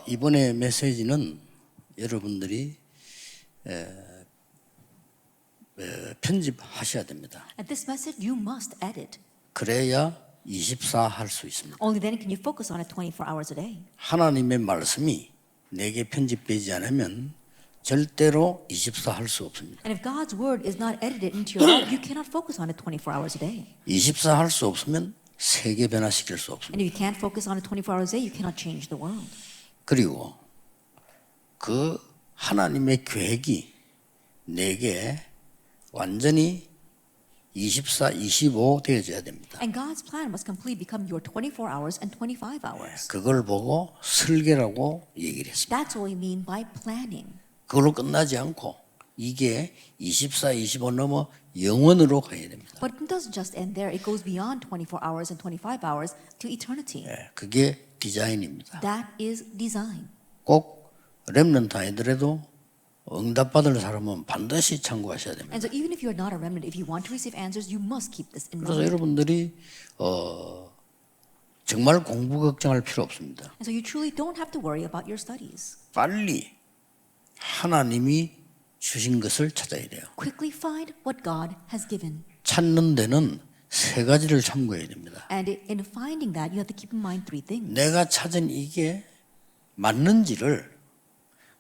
이번에 메시지는 여러분들이 편집하셔야 됩니다. And this message you must edit. 그래야 24 할 수 있습니다. Only then can you focus on it 24 hours a day. 하나님의 말씀이 내게 편집되지 않으면 절대로 24 할 수 없습니다. And if God's word is not edited into your heart, you cannot focus on it 24 hours a day. 24 할 수 없으면 세계 변화시킬 수 없습니다. And if you can't focus on it 24 hours a day, you cannot change the world. 그리고 그 하나님의 계획이 내게 완전히 24, 25 되어져야 됩니다. And God's plan must completely become your 24 hours and 25 hours. 그걸 보고 설계라고 얘기를 했습니다. That's what we mean by planning. 그걸로 끝나지 않고 이게 24, 25 넘어 영원으로 가야 됩니다. But it doesn't just end there. It goes beyond 24 hours and 25 hours to eternity. 그게 디자인입니다. That is design. 꼭 렘넌트 아니더라도 응답받을 사람은 반드시 참고하셔야 됩니다. And so even if you're not a remnant, if you want to receive answers, you must keep this in 그래서 mind. 여러분들이 정말 공부 걱정할 필요 없습니다. And so you truly don't have to worry about your studies. 빨리 하나님이 주신 것을 찾아야 돼요. Quickly find what God has given. 찾는 데는 세 가지를 참고해야 됩니다. And in finding that, you have to keep in mind three things. 내가 찾은 이게 맞는지를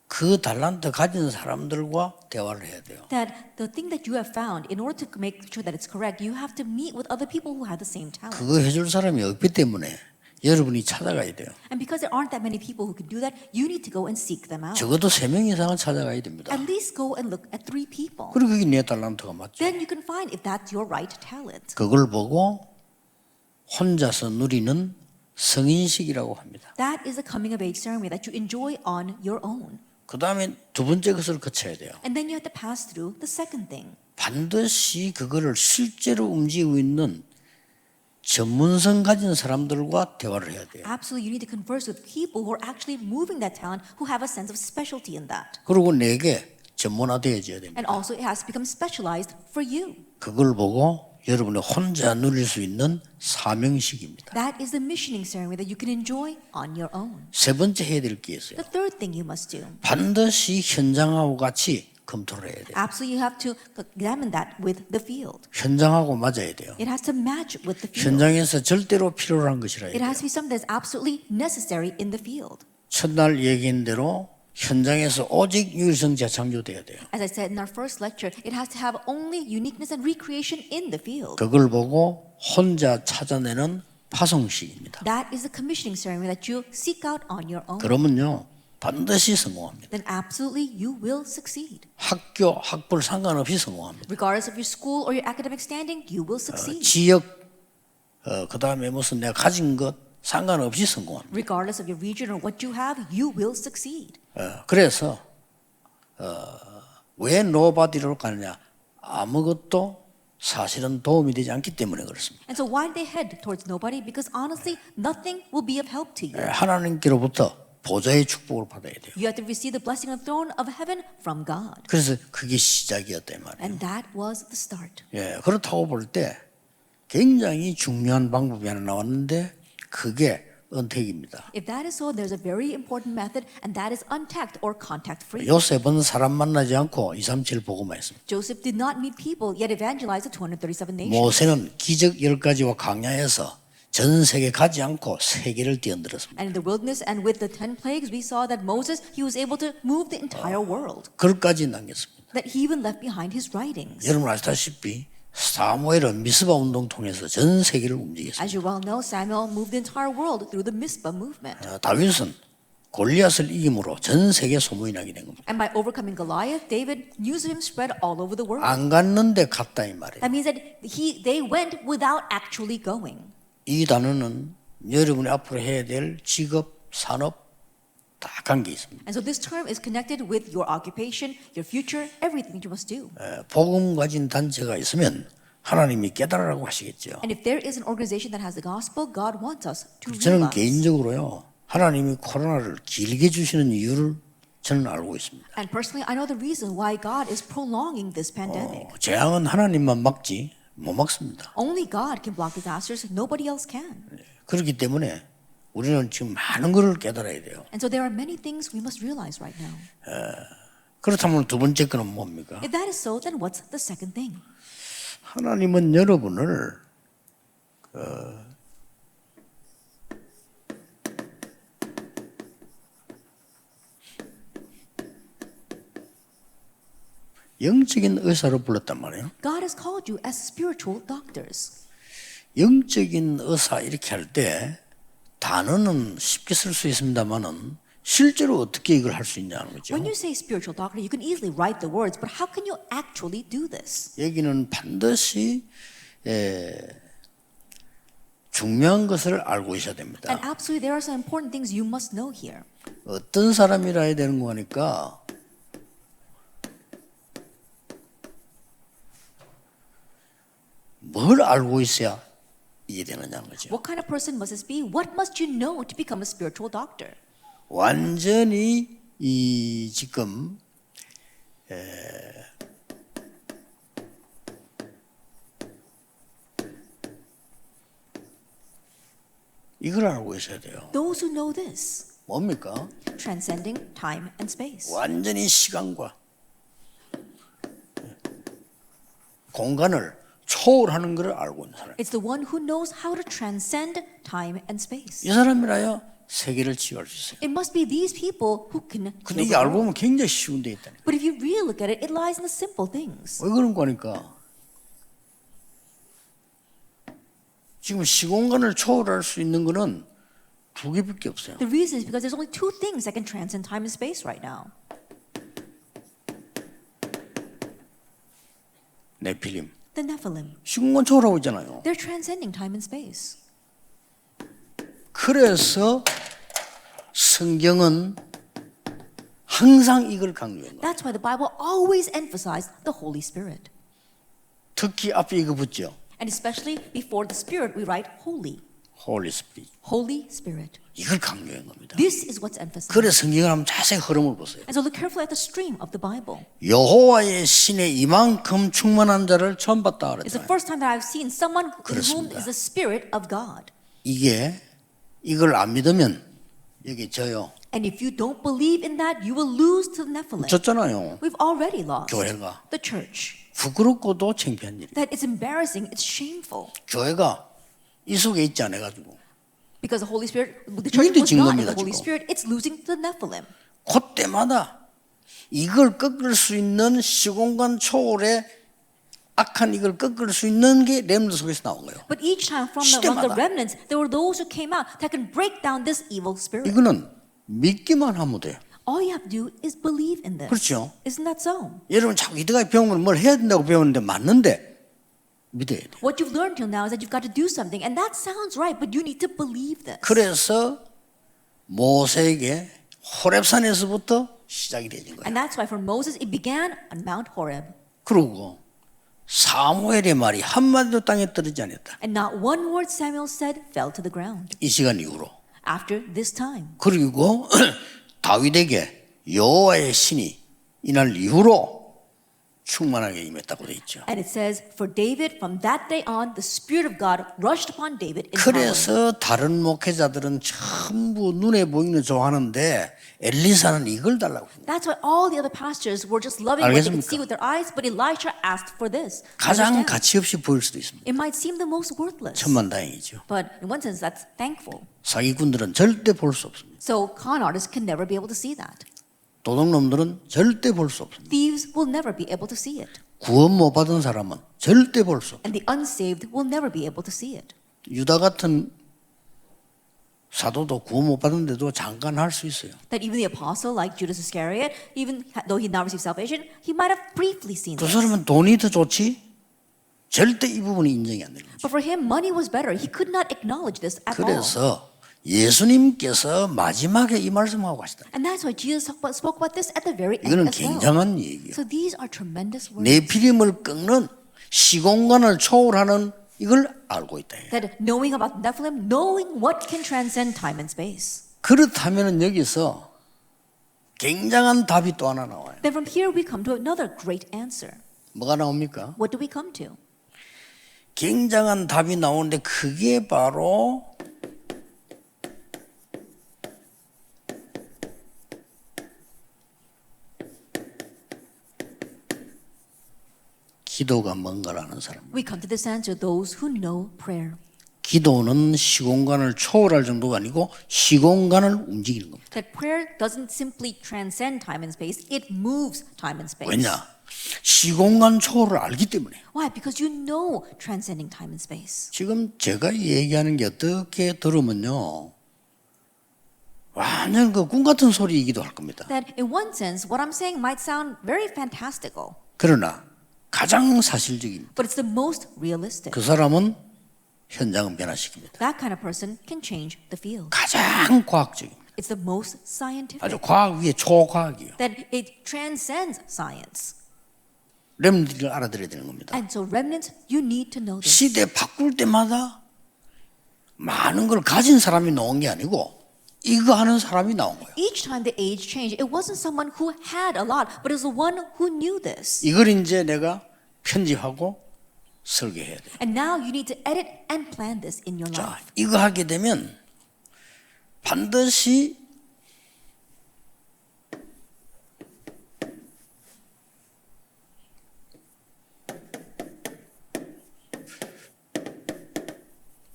그 달란트 가진 사람들과 대화를 해야 돼요. That the thing that you have found, in order to make sure that it's correct, you have to meet with other people who have the same talent. 그거 해줄 사람이 없기 때문에 여러분이 찾아가야 돼요. And because there aren't that many people who can do that, you need to go and seek them out. 적어도 3명 이상은 찾아가야 됩니다. At least go and look at 3 people. 그리고 그게 내 달란트가 맞죠. Then you can find if that's your right talent. 그걸 보고 혼자서 누리는 성인식이라고 합니다. That is a coming of age ceremony that you enjoy on your own. 그 다음에 두 번째 것을 거쳐야 돼요. And then you have to pass through the second thing. 반드시 그거를 실제로 움직이고 있는 전문성 가진 사람들과 대화를 해야 돼요. Absolutely, you need to converse with people who are actually moving that talent, who have a sense of specialty in that. 그리고 내게 전문화되어져야 됩니다. And also, it has to become specialized for you. 그걸 보고 여러분이 혼자 누릴 수 있는 사명식입니다. That is the missioning ceremony that you can enjoy on your own. 세 번째 해야 될 게 있어요. The third thing you must do. 반드시 현장하고 같이 검토를 해야 돼요. Absolutely, you have to examine that with the field. 현장하고 맞아야 돼요. It has to match with the field. 현장에서 절대로 필요로 한 것이라 해야 It 돼요. has to be something that's absolutely necessary in the field. 첫날 얘기한 대로 현장에서 오직 유일성자 창조돼야 돼요. As I said in our first lecture, it has to have only uniqueness and recreation in the field. 그걸 보고 혼자 찾아내는 파송식입니다. That is the commissioning ceremony that you seek out on your own. 그러면요 반드시 성공합니다. Then absolutely you will succeed. 학교 학벌 상관없이 성공합니다. Regardless of your school or your academic standing, you will succeed. 지역 그 다음에 무슨 내가 가진 것 상관없이 성공합니다. Regardless of your region or what you have, you will succeed. 그래서 왜 노바디로 가느냐? 아무것도 사실은 도움이 되지 않기 때문에 그렇습니다. And so why did they head towards nobody? Because honestly, nothing will be of help to you. 하나님께로부터 보좌의 축복을 받아야 돼요. You have to receive the blessing of the throne of heaven from God. 그래서 그게 시작이었단 말이에요. And that was the start. 그렇다고 볼 때 굉장히 중요한 방법이 하나 나왔는데 그게 언택입니다. If that is so, there's a very important method, and that is untact or contact free. 요셉은 사람 만나지 않고 237 보고만 했습니다. Joseph did not meet people, yet evangelized the 237 nations. 모세는 기적 10가지와 광야에서 전 세계 가지 않고 세계를 뛰어들었습니다. And in the wilderness and with the 10 plagues, we saw that Moses, he was able to move the entire world. 글까지 남겼습니다. That he even left behind his writings. 여러분 아시다시피 사무엘은 미스바 운동 통해서 전 세계를 움직였습니다. As you well know, Samuel moved the entire world through the Mizpah movement. 다윗은 골리앗을 이김으로 전 세계 소문이 나게 된 겁니다. And by overcoming Goliath, David, news of him spread all over the world. 안 갔는데 갔다 이 말이에요. That means that they went without actually going. 이 단어는 여러분이 앞으로 해야 될 직업, 산업 다 관계 있습니다. And so this term is connected with your occupation, your future, everything you must do. 복음 가진 단체가 있으면 하나님이 깨달으라고 하시겠죠. And if there is an organization that has the gospel, God wants us to 저는 realize. 개인적으로요. 하나님이 코로나를 길게 주시는 이유를 저는 알고 있습니다. And personally, I know the reason why God is prolonging this pandemic. 재앙은 하나님만 막지 못 막습니다. Only God can block disasters. Nobody else can. 그렇기 때문에 우리는 지금 많은 것을 깨달아야 돼요. And so there are many things we must realize right now. 그렇다면 두 번째 거는 뭡니까? If that is so, then what's the second thing? 하나님은 여러분을 영적인 의사로 불렀단 말이에요. God has called you as spiritual doctors. 영적인 의사 이렇게 할 때 단어는 쉽게 쓸 수 있습니다만은 실제로 어떻게 이걸 할 수 있냐는 거죠. When you say spiritual doctor, you can easily write the words, but how can you actually do this? 여기는 반드시 중요한 것을 알고 있어야 됩니다. And absolutely, there are some important things you must know here. 어떤 사람이라 해야 되는 거니까 뭘 알고 있어야 이해되느냐는 거죠. What kind of person must this be? What must you know to become a spiritual doctor? 완전히 이 지금 이걸 알고 있어야 돼요. Those who know this, 뭡니까? transcending time and space. 완전히 시간과 공간을 초월하는 것을 알고 있는 사람. It's the one who knows how to transcend time and space. 이 사람이라야 세계를 치유할 수 있어요. It must be these people who can. 근데 heal 이게 the 알고 world. 보면 굉장히 쉬운 데 있다니. But if you really look at it, it lies in the simple things. 왜 그런 거니까? 지금 시공간을 초월할 수 있는 거는 두 개밖에 없어요. The reason is because there's only two things that can transcend time and space right now. 네필림. The Nephilim. 시공간 초월하고 있잖아요. They're transcending time and space. 그래서 성경은 항상 이걸 강조해요. That's why the Bible always emphasized the Holy Spirit. 특히 앞에 이거 붙죠. And especially before the Spirit, we write holy. Holy Spirit. Holy Spirit. 이걸 강조한 겁니다. This is what's emphasized. 그래 성경을 한번 자세히 흐름을 보세요. And so look carefully at the stream of the Bible. 여호와의 신에 이만큼 충만한 자를 처음 봤다 It's the 그랬잖아요. first time that I've seen someone in whom 그렇습니다. is the Spirit of God. 이걸 안 믿으면 여기 져요. And if you don't believe in that, you will lose to the Nephilim. 졌잖아요. We've already lost. 교회가. The church. 부끄럽고도 창피한 일. That it's embarrassing, it's shameful. 교회가 이 속에 있지 않아 가지고 Because the Holy Spirit, the church 이게 was 진 not in 겁니다, the Holy 지금. Spirit, it's losing to the Nephilim. 그때마다 이걸 꺾을 수 있는 시공간 초월의 악한 이걸 꺾을 수 있는 게 렘넌트 속에서 나온 거예요. But each time from among the 시대마다. remnants, there were those who came out that can break down this evil spirit. 이거는 믿기만 하면 돼요. All you have to do is believe in this. 그렇죠. Isn't that so? 여러분 자꾸 이때까지 배우면 뭘 해야 된다고 배우는데 맞는데 믿어야 돼요. What you've learned till now is that you've got to do something, and that sounds right, but you need to believe this. 그래서 모세에게 호렙산에서부터 시작이 되는 거예요. And that's why for Moses, it began on Mount Horeb. 그리고 사무엘의 말이 한마디도 땅에 떨어지지 않았다. And not one word Samuel said fell to the ground 이 시간 이후로. after this time. 그리고 다윗에게 여호와의 신이 이날 이후로 충만하게 임했다고 돼 있죠. And it says, for David, from that day on, the Spirit of God rushed upon David in power. 그래서 다른 목회자들은 전부 눈에 보이는 거 좋아하는데 엘리사는 이걸 달라고 합니다. That's why all the other pastors were just loving what they could 알겠습니까? see with their eyes, but Elisha asked for this. 가장 Understand? 가치 없이 보일 수도 있습니다. It might seem the most worthless, 천만다행이죠. but in one sense, that's thankful. 사기꾼들은 절대 볼 수 없습니다. So con artists can never be able to see that. 도둑놈들은 절대 볼 수 없습니다. Thieves will never be able to see it. 구원 못 받은 사람은 절대 볼 수 없습니다. And the unsaved will never be able to see it. 유다 같은 사도도 구원 못 받은데도 잠깐 할 수 있어요. That even the apostle, like Judas Iscariot, even though he now received salvation, he might have briefly seen 그 this. 사람은 돈이 더 좋지 절대 이 부분이 인정이 안 되는 거죠. But for him, money was better. He could not acknowledge this at all. 그래서 예수님께서 마지막에 이 말씀하고 가시다. And that's why Jesus spoke about this at the very end 이거는 as well. 굉장한 얘기예요. So these are tremendous words. 네피림을 꺾는 시공간을 초월하는 이걸 알고 있다. That knowing about Nephilim, knowing what can transcend time and space. 그렇다면 여기서 굉장한 답이 또 하나 나와요. Then from here we come to another great answer. 뭐가 나옵니까? What do we come to? 굉장한 답이 나오는데 그게 바로 기도가 뭔가를 아는 사람. We come to this answer, those who know prayer. 기도는 시공간을 초월할 정도가 아니고 시공간을 움직이는 겁니다. That prayer doesn't simply transcend time and space, it moves time and space. 왜냐? 시공간 초월을 알기 때문에. Why? Because you know transcending time and space. 지금 제가 얘기하는 게 어떻게 들으면요, 완전 그 꿈 같은 소리이기도 할 겁니다. That in one sense, what I'm saying might sound very fantastical, 그러나 가장 사실적입니다. but it's the most realistic. 그 사람은 현장을 변화시킵니다. That kind of person can change the field. 가장 과학적입니다. It's the most scientific. 아주 과학 위에 초과학이에요. That it transcends science. 렘들을 알아들어야 되는 겁니다. And so remnants, you need to know this. 시대 바꿀 때마다 많은 걸 가진 사람이 나온 게 아니고 이거 하는 사람이 나온 거예요. Each time the age changed, it wasn't someone who had a lot, but it was the one who knew this. 이걸 이제 내가 편집하고 설계해야 돼요. And now you need to edit and plan this in your 자, life. 이거 하게 되면 반드시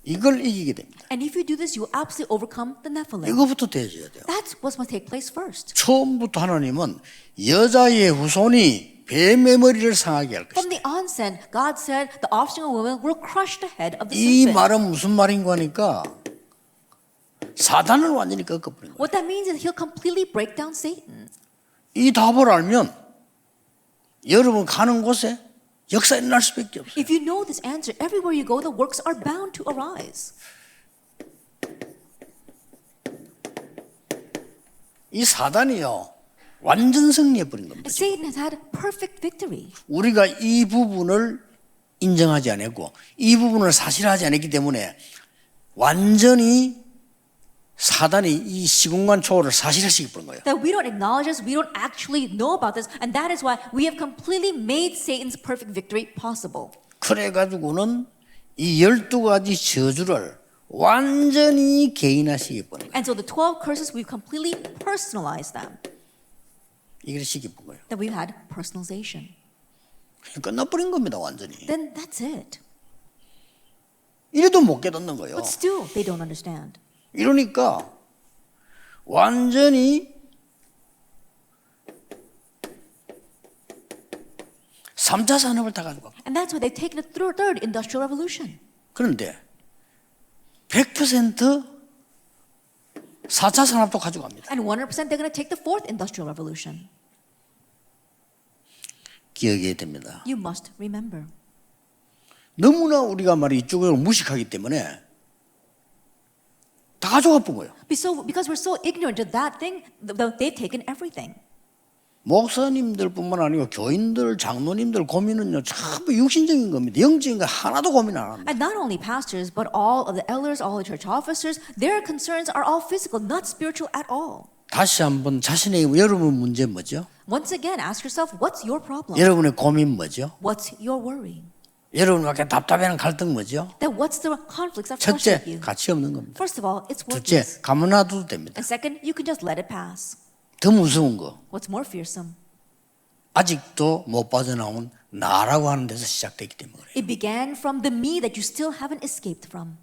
이걸 이기게 됩니다. And if you do this, you will absolutely overcome the Nephilim. 이거부터 되어져야 돼요. That's what must take place first. 처음부터 하나님은 여자의 후손이 뱀의 머리를 상하게 할 From 것이다. the onset, God said the offspring of women will crush the head of the 이 serpent. 말은 무슨 말인가 하니까 사단을 완전히 꺾어버린 거예요. What that means is he'll completely break down Satan. 이 답을 알면 여러분 가는 곳에 역사 일어날 수밖에 없어요. If you know this answer, everywhere you go, the works are bound to arise. 이 사단이요 완전 승리해버린 겁니다. Satan has had perfect victory. 우리가 이 부분을 인정하지 않았고 이 부분을 사실하지 않았기 때문에 완전히 사단이 이 시공간 초월을 사실화시켜 버린 거예요. That we don't acknowledge this, we don't actually know about this, and that is why we have completely made Satan's perfect victory possible. 그래가지고는 이 12가지 저주를 완전히 개인화시켜 버린 거예요. And so the 12 curses, we've completely personalized them. 이걸 시켜 본 거예요. That we've had personalization. 끝나버린 겁니다 완전히. Then that's it. 이래도 못 깨닫는 거예요. But still, they don't understand. 이러니까 완전히 3차 산업을 다 가지고 And that's why they've taken the third industrial revolution. 그런데 100% 4차 산업도 가져갑니다. And 100% they're going to take the fourth industrial revolution. 기억해야 됩니다. You must remember. 너무나 우리가 말이 이쪽을 무식하기 때문에 다 가져가 본 거예요. Because we're so ignorant of that thing, they've taken everything. 목사님들뿐만 아니고 교인들, 장로님들 고민은요 전부 육신적인 겁니다. 영적인 거 하나도 고민 안 합니다. And not only pastors, but all of the elders, all the church officers, their concerns are all physical, not spiritual at all. 다시 한번 자신의 여러분 문제 뭐죠? Once again, ask yourself, what's your problem? 여러분의 고민 뭐죠? What's your worry? 여러분밖에 답답해하는 갈등 뭐죠? Then what's the conflicts that 첫째, frustrate you? 가치 없는 겁니다. First of all, it's 둘째, worthless. 가만 놔둬도 됩니다. And second, you can just let it pass. 더 무서운 거, What's more fearsome? 아직도 못 빠져나온 나라고 하는 데서 시작됐기 때문에 그래요. It began from the me that you still haven't escaped from.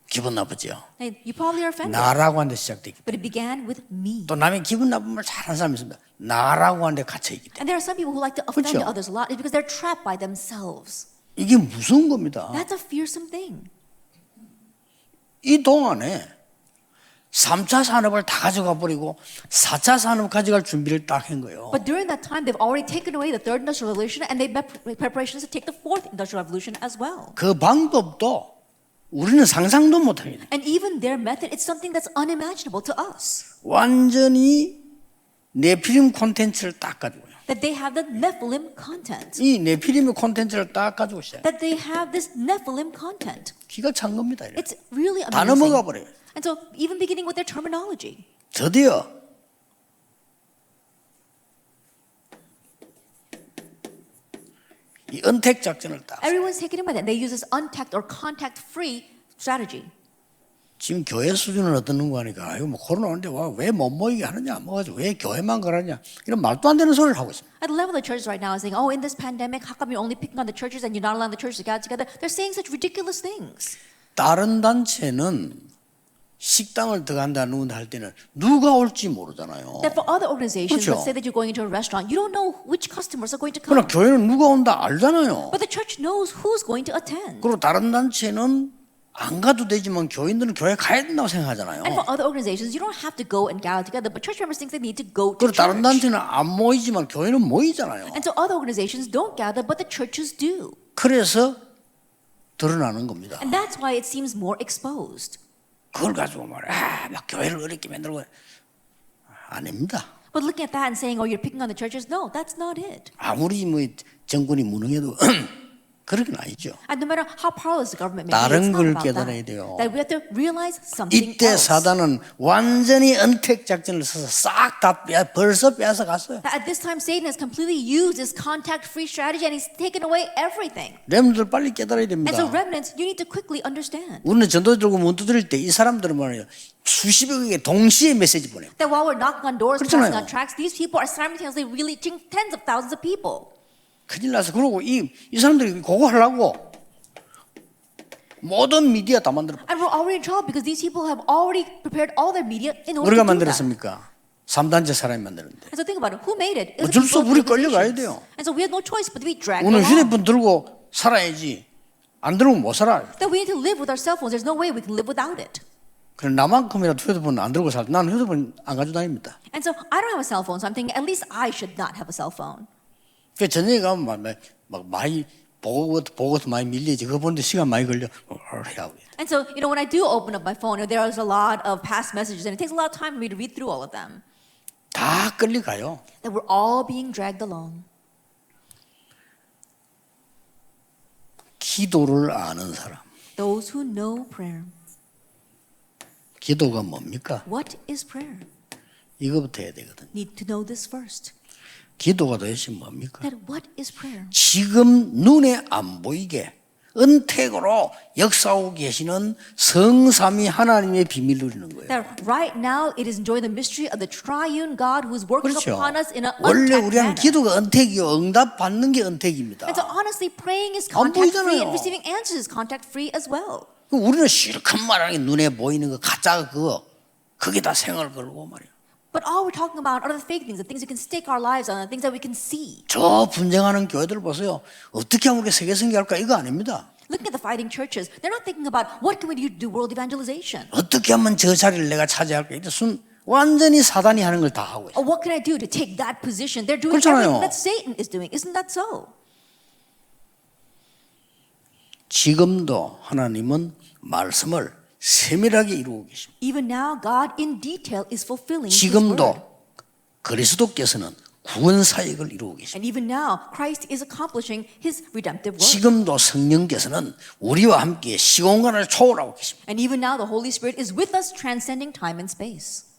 기분 나쁘죠? And you probably are offended. 나라고 하는 데 시작됐기 때문에. But it began with me. 또 남의 기분 나쁜 말 잘하는 사람이 있습니다. 나라고 하는 데 갇혀있기 때문에. And there are some people who like to offend 그렇죠. others a lot. It's because they're trapped by themselves. 이게 무서운 겁니다. That's a fearsome thing. 이 동안에 3차 산업을 다 가져가 버리고 4차 산업 가져갈 준비를 딱 한 거예요. But during that time, they've already taken away the third industrial revolution and they've made preparations to take the fourth industrial revolution as well. 그 방법도 우리는 상상도 못합니다. And even their method, it's something that's unimaginable to us. 완전히 네피림 콘텐츠를 딱 가지고요. That they have the Nephilim content. 이 네피림의 콘텐츠를 딱 가지고 있어요. That they have this Nephilim content. 기가 찬 겁니다. 이래. It's really 다 넘어가 amazing. 버려요. And so even beginning with their terminology. 드디어 이 은택 작전을 딱. Everyone's taken in by that. They use this untact or contact-free strategy. 지금 교회 수준은 어떻는 거 하니까 이거 뭐 코로나 오는데 왜 못 모이게 하느냐, 왜 교회만 그러냐 이런 말도 안 되는 소리를 하고 있습니다. At the level of the churches right now is saying, oh, in this pandemic, how come you're only picking on the churches and you're not allowing the churches to gather together? They're saying such ridiculous things. 다른 단체는 식당을 들어간다는 할 때는 누가 올지 모르잖아요. That for other organizations, 그렇죠. let's say that you're going into a restaurant, you don't know which customers are going to 그러나 come. 교회는 누가 온다 알잖아요. But the church knows who's going to attend. 그리고 다른 단체는 안 가도 되지만 교인들은 교회 가야 된다고 생각하잖아요. And for other organizations, you don't have to go and gather together, but church members think they need to go to 그리고 다른 church. 단체는 안 모이지만 교회는 모이잖아요. And so other organizations don't gather, but the churches do. 그래서 드러나는 겁니다. And that's why it seems more exposed. 그걸 가지고 막 교회를 어렵게 만들고 아닙니다. But looking at that and saying, oh, you're picking on the churches, no, that's not it. 아무리 뭐 정권이 무능해도 그렇게는 아니죠. And no matter how powerless the government may be, 다른 it's not 걸 about 깨달아야 that. 돼요. That we have to realize something 이때 else. 사단은 완전히 은택 작전을 써서 싹 다 벌써 빼앗아 갔어요. At this time, Satan has completely used his contact-free strategy and he's taken away everything. 렘들 빨리 깨달아야 And so 됩니다. remnants, you need to quickly understand 우리는 전도 들고 문 두드릴 때 이 사람들은 말이에요. 수십억에게 동시에 메시지 보내요. that while we're knocking on doors, 그렇잖아요. passing on tracts, these people are simultaneously reaching tens of thousands of people. 큰일 나서 그러고 이 사람들이 그거 하려고 모든 미디어 다 만들어. And we're already in trouble because these people have already prepared all their media in order 우리가 to do that. 만들었습니까? 3단체 사람이 만드는데. And so think about it. Who made it? It was 어쩔 수 없이 우리 people 끌려가야 organizations. 돼요. And so we have no choice but to be dragged 오늘 along. 휴대폰 들고 살아야지. 안 들고 못 살아. That we need to live with our cell phones. There's no way we can live without it. 그럼 나만큼이라도 휴대폰 안 들고 살. 나는 휴대폰 안 가지고 다닙니다. And so I don't have a cell phone, so I'm thinking at least I should not have a cell phone. 그 저녁에 가면 막 많이 보고서 많이 밀리지. 그거 보는데 시간 많이 걸려. 해야 돼. And so, when I do open up my phone, there is a lot of past messages, and it takes a lot of time for me to read through all of them. 다 끌려가요. That we're all being dragged along. 기도를 아는 사람. Those who know prayer. 기도가 뭡니까? What is prayer? 이거부터 해야 되거든요. Need to know this first. 기도가 도대체 뭡니까? That what is prayer? 지금 눈에 안 보이게 은택으로 역사하고 계시는 성삼위 하나님의 비밀을 누리는 거예요. That right now it is enjoying the mystery of the triune God who is working 그렇죠. upon us in an 원래 untapped 우리는 manner. 기도가 은택이요. 응답 받는 게 은택입니다. And so honestly, praying is 안 contact free 보이잖아요. and receiving answers is contact free as well. 우리는 실컷 말하는 게 눈에 보이는 거 가짜 그게 다 생을 걸고 말이에요. But all we're talking about are the fake things, the things we can stake our lives on, the things that we can see. 저 분쟁하는 교회들 보세요. 어떻게 하면 우리가 세계 선교할까 이거 아닙니다. Looking at the fighting churches, they're not thinking about what can we do to do world evangelization. 어떻게 하면 저 자리를 내가 차지할까 이제 완전히 사단이 하는 걸 다 하고 있어요. Or what can I do to take that position? They're doing 그렇잖아요. everything that Satan is doing. Isn't that so? 지금도 하나님은 말씀을 세밀하게 이루고 계십니다. Even now, God in detail is fulfilling His word. 지금도 그리스도께서는 구원 사역을 이루고 계십니다. And even now, Christ is accomplishing His redemptive work. 지금도 성령께서는 우리와 함께 시공간을 초월하고 계십니다. And even now, the Holy Spirit is with us, transcending time and space.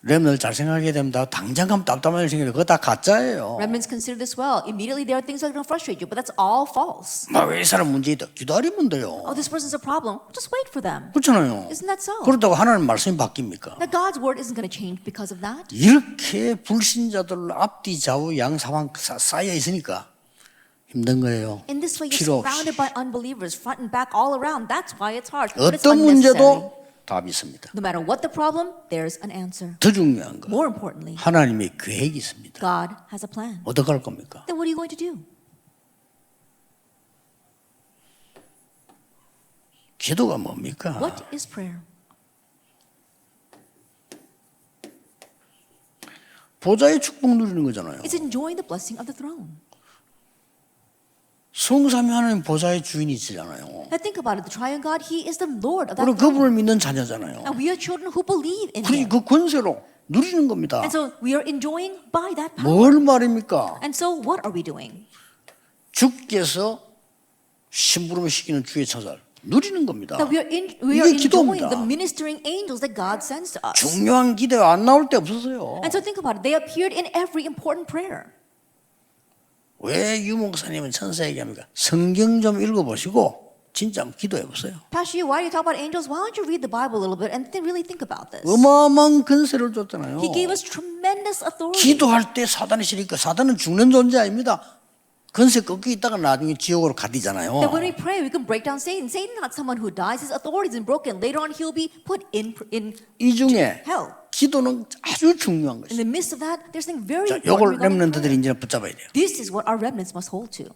렘들 잘 생각하게 됩니다. 당장 가면 답답한 일 생기는데 그거 다 가짜예요. Remnants consider this well. Immediately, there are things that are going to frustrate you, but that's all false. 왜 이 사람 문제 있다. 기다리면 돼요. Oh, this person's a problem. Just wait for them. 그렇잖아요. Isn't that so? 그렇다고 하나님 말씀이 바뀝니까? That God's word isn't going to change because of that. 이렇게 불신자들 앞뒤 좌우 양 상황 쌓여 있으니까 힘든 거예요. In this way, you're 필요 없이. surrounded by unbelievers, front and back, all around. That's why it's hard. But it's 어떤 unnecessary. 문제도 답이 있습니다. No matter what the problem, there's an answer. 더 중요한 거 More importantly, 하나님의 계획이 있습니다. God has a plan. 어떻게 할 겁니까? Then what are you going to do? 기도가 뭡니까? What is prayer? 보좌의 축복 누리는 거잖아요. It's enjoying the blessing of the throne. 성삼위 하나님 보좌의 주인이시잖아요. Now think about it. The triune God, He is the Lord of that 우리 throne. 그분을 믿는 자녀잖아요. And we are children who believe in 그러니 Him. 그 권세로 누리는 겁니다. And so we are enjoying by that power. 뭘 말입니까? And so what are we doing? 주께서 심부름 시키는 주의 처살 누리는 겁니다. That we are 이게 enjoying 기도입니다. the ministering angels that God sends to us. 중요한 기도 안 나올 때 없었어요. And so think about it. They appeared in every important prayer. 왜 유목사님은 천사 얘기합니까? 성경 좀 읽어보시고 진짜 한번 기도해 보세요. Pastor, why do you talk about angels? Why don't you read the Bible a little bit and really think about this? 어마어마한 근세를 줬잖아요. He gave us tremendous authority. 기도할 때 사단이 싫으니까 사단은 죽는 존재 아닙니다. 근세 꺾여 있다가 나중에 지옥으로 가디잖아요. That when we pray, we can break down Satan. Satan's not someone who dies. His authority is broken. Later on, he'll be put in 이 중에 hell. 기도는 아주 중요한 In 것이죠. the midst of that, there's something very 자, important. 이걸 regarding 렘넌트들이 prayer. 이제 붙잡아야 돼요. This is what our remnants must hold to.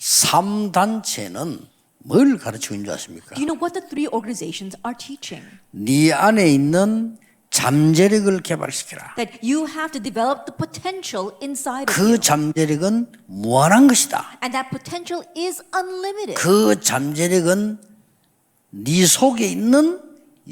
3단체는 뭘 가르치고 있는 줄 아십니까? Do you know what the three organizations are teaching? 네 안에 있는 잠재력을 개발시켜라. That you have to develop the potential inside of 그 you. 잠재력은 무한한 것이다. And that potential is unlimited. 그 잠재력은 네 속에 있는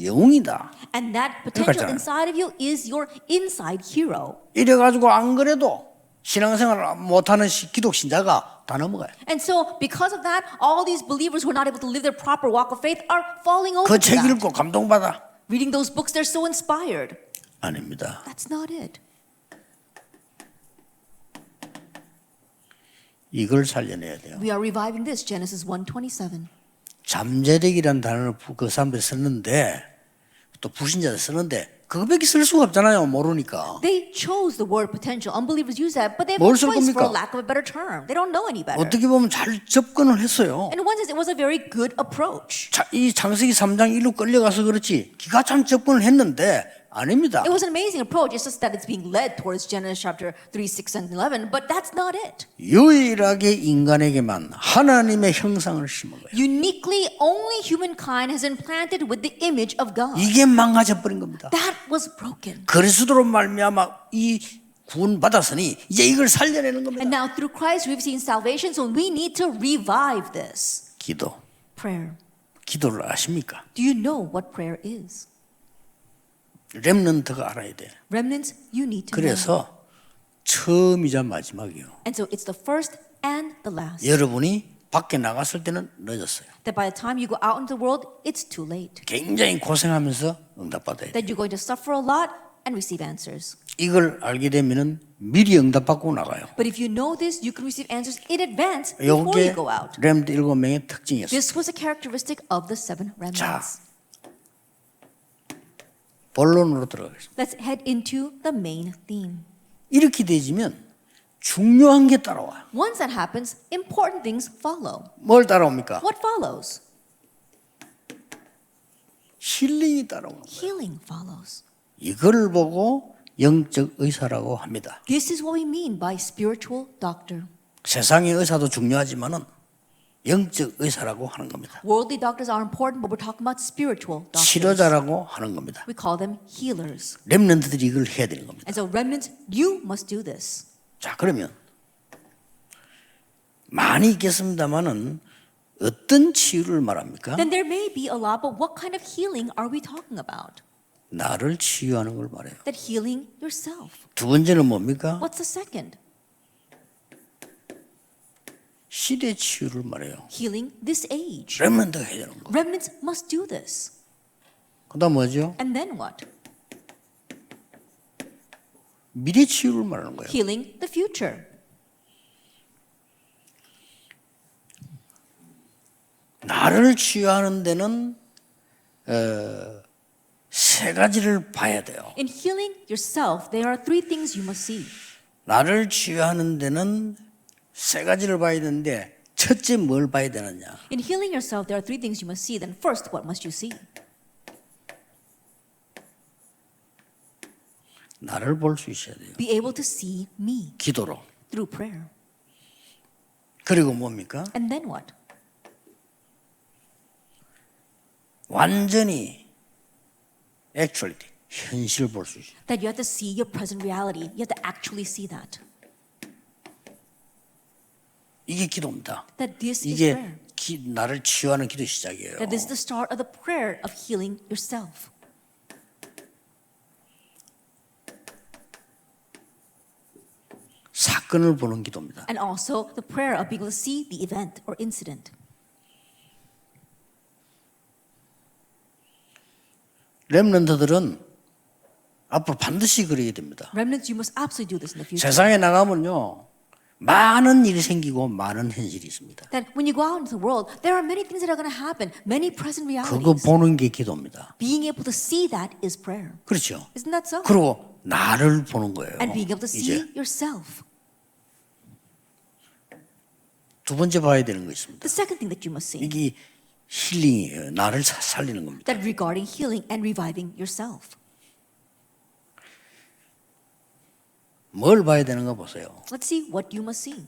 영웅이다. And that potential 그러니까 inside of you is your inside hero. 이래가지고 안 그래도 신앙생활 못하는 기독신자가 다 넘어가요. And so, because of that, all these believers who are not able to live their proper walk of faith are falling over 그 to 책 that. 읽고 감동받아. Reading those books, they're so inspired. 아닙니다. That's not it. 이걸 살려내야 돼요. We are reviving this, Genesis 1:27. 잠재력이란 단어를 그 사람들이 썼는데 또 불신자들 쓰는데 그거밖에 쓸 수가 없잖아요. 모르니까. They chose the word potential. Unbelievers use that, but they have 뭘 no 쓸 choice for 겁니까? a lack of a better term. They don't know any better. 어떻게 보면 잘 접근을 했어요. And in one sense, it was a very good approach. 자, 이 창세기 3장 1로 끌려가서 그렇지 기가 참 접근을 했는데 아닙니다. It was an amazing approach. It's just that it's being led towards Genesis chapter 3, 6, and 11, but that's not it. 유일하게 인간에게만 하나님의 형상을 심은 거예요. Uniquely, only humankind has been planted with the image of God. 이게 망가져 버린 겁니다. That was broken. 그리스도로 말미암아 이 구원 받았으니 이제 이걸 살려내는 겁니다. And now through Christ we've seen salvation, so we need to revive this. 기도. Prayer. 기도를 아십니까? Do you know what prayer is? 렘넌트가 알아야 돼. Remnants, you need to know. 그래서 처음이자 마지막이요. And so it's the first and the last. 여러분이 밖에 나갔을 때는 늦었어요. That by the time you go out into the world, it's too late. 굉장히 고생하면서 응답받아야 돼. That you're going to suffer a lot and receive answers. 이걸 알게 되면은 미리 응답받고 나가요. But if you know this, you can receive answers in advance before 이게 you go out. 렘넌트 7명의 특징이었어요. This was a characteristic of the seven remnants. 본론으로 들어가겠습니다. Let's head into the main theme. 이렇게 되지면 중요한 게 따라와요. Once that happens, important things follow. 뭘 따라옵니까? What follows? 힐링이 따라오는 거예요. Healing follows. 이걸 보고 영적 의사라고 합니다. This is what we mean by spiritual doctor. 세상의 의사도 중요하지만은 영적 의사라고 하는 겁니다. Worldly doctors are important, but we're talking about spiritual doctors. 치료자라고 하는 겁니다. We call them healers. 렘넌트들이 이걸 해야 되는 겁니다. And so remnants, you must do this. 자, 그러면 많이 있겠습니다만은 어떤 치유를 말합니까? Then there may be a lot, but what kind of healing are we talking about? 나를 치유하는 걸 말해요. That healing yourself. 두 번째는 뭡니까? What's the second? 시대 치유를 말해요. Healing this age. 렘넌트가 해야 되는 거. Remnants must do this. 그다음 뭐죠? And then what? 미래 치유를 말하는 거예요. Healing the future. 나를 치유하는 데는 세 가지를 봐야 돼요. In healing yourself, there are three things you must see. 나를 치유하는 데는 세 가지를 봐야 되는데 첫째 뭘 봐야 되느냐? In healing yourself, there are three things you must see. Then first, what must you see? 나를 볼 수 있어야 돼요. Be able to see me 기도로. through prayer. 그리고 뭡니까? And then what? 완전히 actually 현실을 볼 수 있어요. That you have to see your present reality. You have to actually see that. 이게 기도입니다. That this is prayer. 이게 나를 치유하는 기도 시작이에요. That this is the start of the prayer of healing yourself. 사건을 보는 기도입니다. And also the prayer of being able to see the event or incident. 렘넌트들은 앞으로 반드시 그래야 됩니다. Remnants, you must absolutely do this in the future. 세상에 나가면요 많은 일이 생기고 많은 현실이 있습니다. That when you go out into the world, there are many things that are going to happen, many present 그거 realities. 보는 게 기도입니다. Being able to see that is prayer. 그렇죠. Isn't that so? 그리고 나를 보는 거예요. And being able to see 이제 yourself. 두 번째 봐야 되는 거 있습니다. The second thing that you must see, 이게 힐링이에요. 나를 살리는 겁니다. that regarding healing and reviving yourself. 뭘 봐야 되는가 보세요. Let's see what you must see.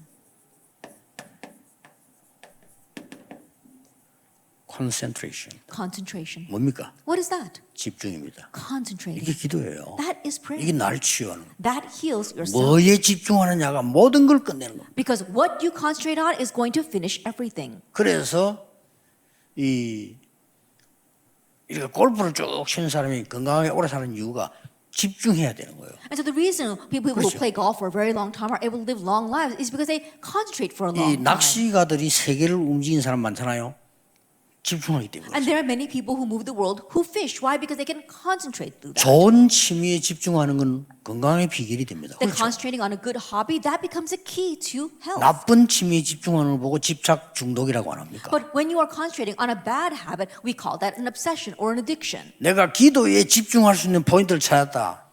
concentration. Concentration. 뭡니까? What is that? 집중입니다. 이게 Concentrating. 기도예요. That is 이게 prayer. 날 치유하는 거예요. That heals yourself. 뭐에 집중하느냐가 모든 걸 끝내는 겁니다. Because what you concentrate on is going to finish everything. 그래서 이렇게 골프를 쭉 치는 사람이 건강하게 오래 사는 이유가 집중해야 되는 거예요. And so the reason people who 그렇죠. play golf for a very long time are able to live long lives is because they concentrate for a 이 long time. 낚시가들이 세계를 움직이는 사람 많잖아요. 집중하기 때문에. And there are many people who move the world who fish. Why? Because they can concentrate through that. 좋은 취미에 집중하는 건 건강의 비결이 됩니다. They're 그렇죠? concentrating on a good hobby, that becomes a key to health. 나쁜 취미에 집중하는 걸 보고 집착 중독이라고 안 합니까? But when you are concentrating on a bad habit, we call that an obsession or an addiction. 내가 기도에 집중할 수 있는 포인트를 찾았다.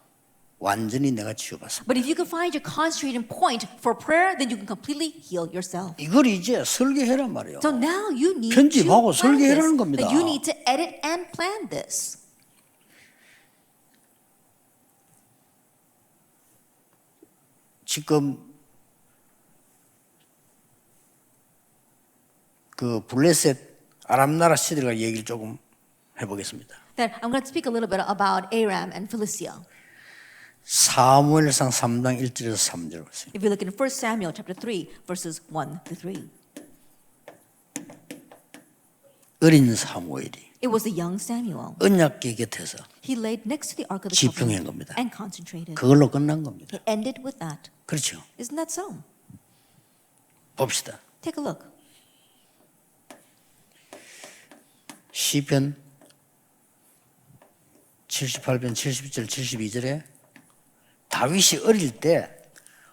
완전히 내가 치유받습니다. But if you can find your concentrating point for prayer, then you can completely heal yourself. 이걸 이제 설계해란 말이에요. So now you need 편집하고 to plan 설계해라는 this. 겁니다. That you need to edit and plan this. 지금 그 블레셋 아람나라 시대가 얘기를 조금 해보겠습니다. That I'm going to speak a little bit about Aram and Philistia. 사무엘상 3장 1절에서 3절 보세요. If you look in 1 Samuel chapter 3, verses 1 to 3. 어린 사무엘이 It was the young Samuel. 언약궤 곁에서 He laid next to the Ark of the 집중한 Covenant 겁니다. and concentrated. 그걸로 끝난 겁니다. It ended with that. 그렇죠. Isn't that so? 봅시다. Take a look. 시편 78편 70절 72절에 다윗이 어릴 때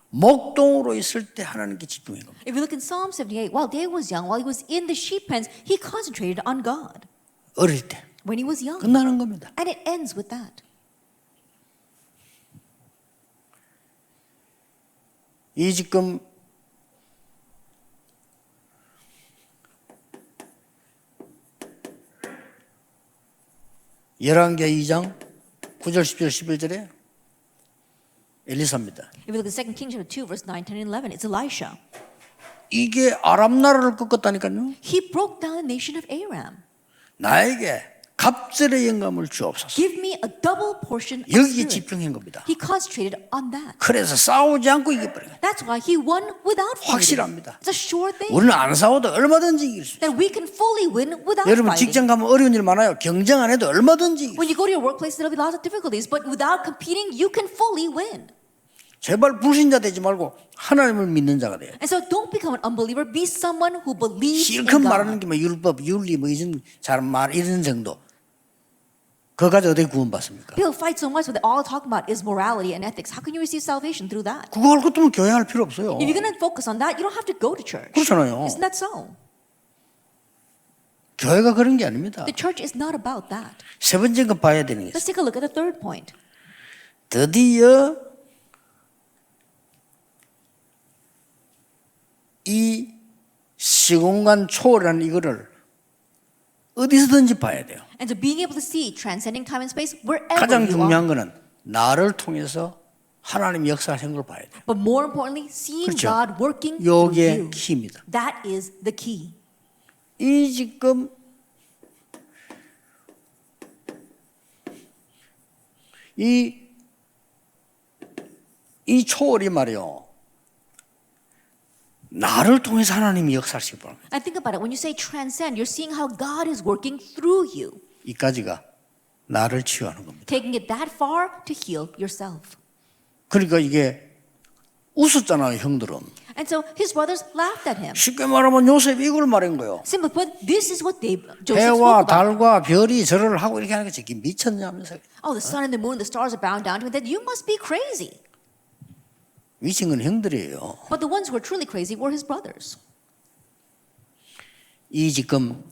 목동으로 있을 때 하나님께 집중한 겁니다. If you look in Psalm 78, while David was young, while he was in the sheep pens, he concentrated on God. 어릴 때 When he was young. 끝나는 겁니다. And it ends with that. 이 지금 열왕기하 2장 9절 10절 11절에 엘리사입니다. If you look at 2 Kings chapter 2, verse 9, 10, and 11, it's Elisha. 이게 아람 나라를 꺾었다니까요. He broke down the nation of Aram. 나에게 갑절의 영감을 주옵소서. Give me a double portion of 여기에 spirit. 집중한 겁니다. He concentrated on that. 그래서 싸우지 않고 이겨버려요. That's why he won without fighting. 확실합니다. It's a sure thing. 우리는 안 싸워도 얼마든지 이길 수 있어요. That we can fully win without 여러분 fighting. 직장 가면 어려운 일 많아요. 경쟁 안 해도 얼마든지 이길 수 When you go to your workplace, there'll be lots of difficulties, but without competing, you can fully win. 제발 불신자 되지 말고 하나님을 믿는 자가 돼요. And so don't become an unbeliever. Be someone who believes in 실컷 말하는 God. 게 뭐 율법, 윤리 뭐 이런 잘 말 이런 정도. 그거 가지고 어떻게 구원받습니까? People fight so much, but all they're talking about is morality and ethics. How can you receive salvation through that? 그거 할 것도 교회 할 필요 없어요. If you're going to focus on that, you don't have to go to church. 그렇잖아요. Isn't that so? 교회가 그런 게 아닙니다. The church is not about that. 세 번째 거 봐야 되는 게 있어요. Let's take a look at the third point. 드디어 이 시공간 초월이라는 이거를 어디서든지 봐야 돼요. And so being able to see transcending time and space wherever 가장 you 중요한 are. 거는 나를 통해서 하나님 역사하는 걸 봐야 돼요. But more importantly, seeing 그렇죠. God working through 요게 you. 키입니다. That is the key. 이 지금 이 초월이 말이요. 나를 통해서 하나님이 역사하시기 바랍니다. And think about it. When you say transcend, you're seeing how God is working through you. 이까지가 나를 치유하는 겁니다. Taking it that far to heal yourself. 그러니까 이게 웃었잖아요, 형들은. And so his brothers laughed at him. 쉽게 말하면 요셉이 이걸 말한 거예요. Simply put, this is what Joseph spoke 해와 about. 달과 별이 절을 하고 이렇게 하는 게 저기 미쳤냐면서. Oh, the sun and the moon, the stars are bowing down to him. Then you must be crazy. 미친 건 형들이에요. But the ones who were truly crazy were his brothers. 이 지금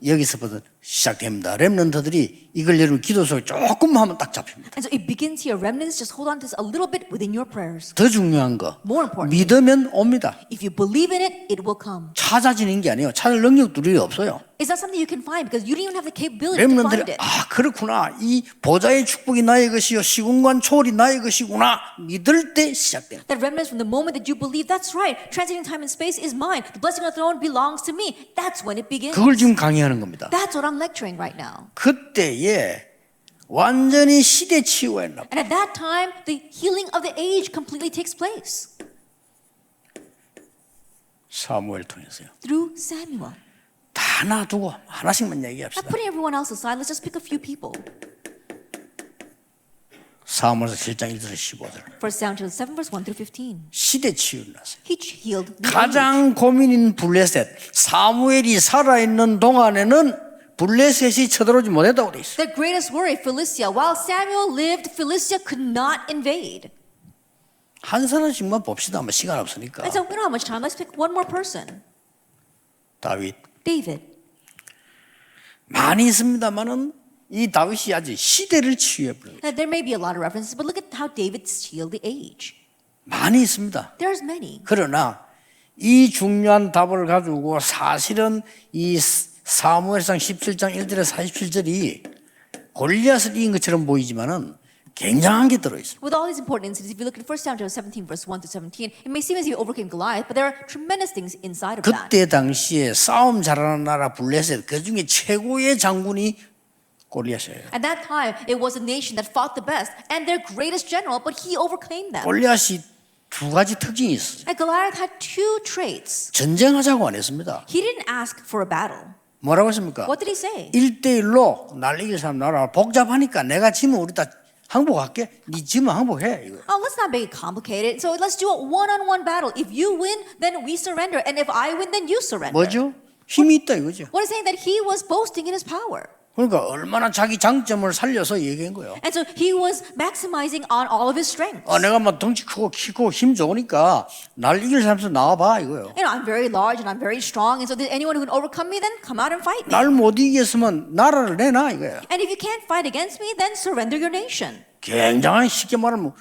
여기서부터 시작됩니다. 렘넌트들이 이걸 여러분 기도 속에 조금 하면 딱 잡힙니다. And so it begins here. Remnants, just hold on to this a little bit within your prayers. 더 중요한 거 More important, 믿으면 옵니다. if you believe in it, it will come. 찾아지는 게 아니에요. 찾을 능력도 우리 없어요. It's not something you can find because you don't even have the capability to find 렘넌트들이 it. 아 그렇구나. 이 보좌의 축복이 나의 것이요 시공간 초월이 나의 것이구나. 믿을 때 시작됩니다. That remnants from the moment that you believe, that's right, transiting time and space is mine. The blessing of the throne belongs to me. That's when it begins. 그걸 지금 강의하는 겁니다. That's what I'm lecturing right now. 그때에 완전히 시대 치유했나. And at that time, the healing of the age completely takes place 사무엘 통해서요. through Samuel. 다 놔두고 하나씩만 Not 얘기합시다. putting everyone else aside, let's just pick a few people. 사무엘서 7장 1절에서 15절. 1 Samuel 7 verse 1 through 15. 시대 치유를 났어요. He healed the age. 가장 고민인 블레셋. 사무엘이 살아있는 동안에는 블레셋이 쳐들어오지 못했다고 돼 있어요. Their greatest worry, Philistia. While Samuel lived, Philistia could not invade. 한 사람씩만 봅시다. 아마 시간 없으니까. And so we don't have much time. Let's pick one more person. 다윗. David. 많이 있습니다만은 이 다윗이 아주 시대를 치유해버려요. Now, there may be a lot of references, but look at how David healed the age. 많이 있습니다. There's many. 그러나 이 중요한 답을 가지고 사실은 이 사무엘상 17장 1절에 47절이 골리앗을 이긴 것처럼 보이지만은 굉장한 게 들어있어요. With all these important incidents, if you look at 1 Samuel 17 verse 1 to 17, it may seem as if you overcame Goliath, but there are tremendous things inside of that. 그때 당시에 싸움 잘하는 나라 블레셋 그 중에 최고의 장군이 골리앗이에요. At that time, it was a nation that fought the best, and their greatest general, but he overcame them. 골리앗이 두 가지 특징이 있어요. And Goliath had two traits. 전쟁하자고 안 했습니다. He didn't ask for a battle. 뭐라고 했습니까? What did he say? 1대1로 날 이길 사람 나라. 복잡하니까 내가 지면 우리 다 항복할게. 네 지면 항복해. 이거. Oh, let's not make it complicated. So let's do a one-on-one battle. If you win, then we surrender. And if I win, then you surrender. 뭐죠? 힘이 있다 이거죠. What is saying that he was boasting in his power. 그러니까 얼마나 자기 장점을 살려서 얘기한 거예요. And so he was maximizing on all of his strengths. 내가 막 덩치 크고 키 크고 힘 좋으니까 날 이길 사람서 나와봐 이거예요. You know, I'm very large and I'm very strong. And so anyone who can overcome me, then come out and fight me. 날 못 이겼으면 나라를 내놔 이거예요. And if you can't fight against me, then surrender your nation. 굉장히 쉽게 말하면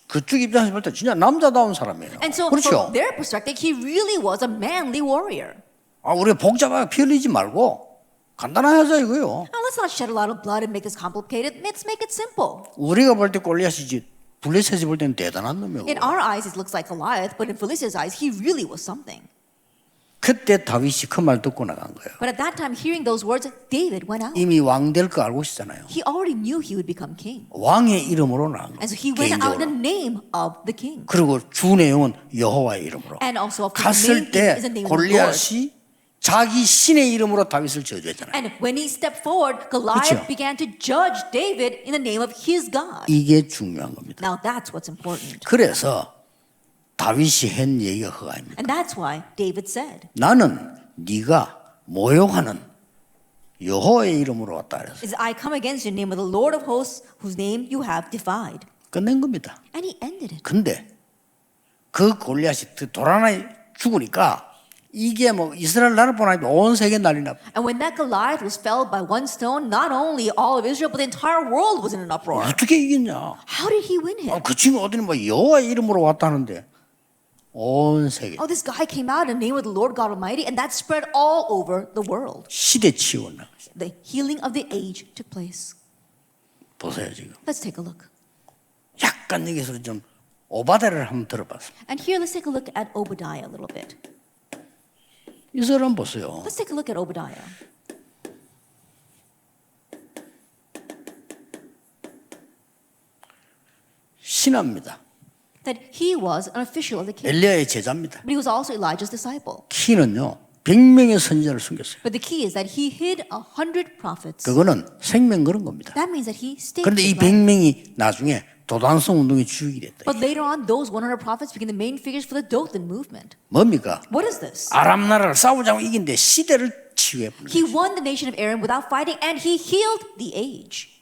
그쪽 입장에서 볼 때 진짜 남자다운 사람이에요. And so 그렇죠? from their perspective, he really was a manly warrior. 우리가 복잡하게 피 흘리지 말고 간단하게 하자 이거예요. Now let's not shed a lot of blood and make this complicated. Let's make it simple. 우리가 볼 때 골리앗이지 블레셋이 볼 때는 대단한 놈이고. In our eyes, it looks like Goliath, but in Philistia's eyes, he really was something. 그때 다윗이 그 말 듣고 나간 거예요. But at that time, hearing those words, David went out. 이미 왕 될 거 알고 있었잖아요. He already knew he would become king. 왕의 이름으로 나간 거예요. And so he went out in the 개인적으로. name of the king. 그리고 주 내용은 여호와의 이름으로. And also, of course, the 갔을 main king 때 is the name of the Lord. 골리앗이 자기 신의 이름으로 다윗을 저주했잖아요. And when he stepped forward, Goliath 그렇죠. began to judge David in the name of his God. 이게 중요한 겁니다. Now that's what's important. 그래서 다윗이 한 얘기가 그거입니다. And that's why David said, 나는 네가 모욕하는 여호와의 이름으로 왔다 그래서 is I come against you in the name of the Lord of hosts, whose name you have defied. 끝낸 겁니다. And he ended it. 근데 그 골리앗이 돌아나 죽으니까 이게 뭐 이스라엘 나라뿐 아니고 온 세계 난리 나. And when that Goliath was felled by one stone, not only all of Israel, but the entire world was in an uproar. 어떻게 이겼냐? How did he win him? 그 친구 어디는 뭐 여호와의 이름으로 왔다는데 온 세계 Oh, this guy came out in the name of the Lord God Almighty, and that spread all over the world. 시대 치유나. The healing of the age took place. 보세요 지금. Let's take a look. 약간 여기서 좀 오바다를 한번 들어봤어요. And here, let's take a look at Obadiah a little bit. 이 사람 보세요. Let's take a look at Obadiah. 신하입니다. That he was an official of the king, 엘리야의 제자입니다. but he was also Elijah's disciple. 키는요 100명의 선지자를 숨겼어요. But the key is that he hid 100 prophets. 그거는 생명 그런 겁니다. That means that he stayed. 그런데 이 his life. 100명이 나중에 도단성 운동의 주역이 됐다. But later on, those 100 prophets became the main figures for the Dothan movement. 뭡니까? What is this? 아람 나라를 싸우자고 이긴데 시대를 치유해버린 He 거죠. won the nation of Aram without fighting, and he healed the age.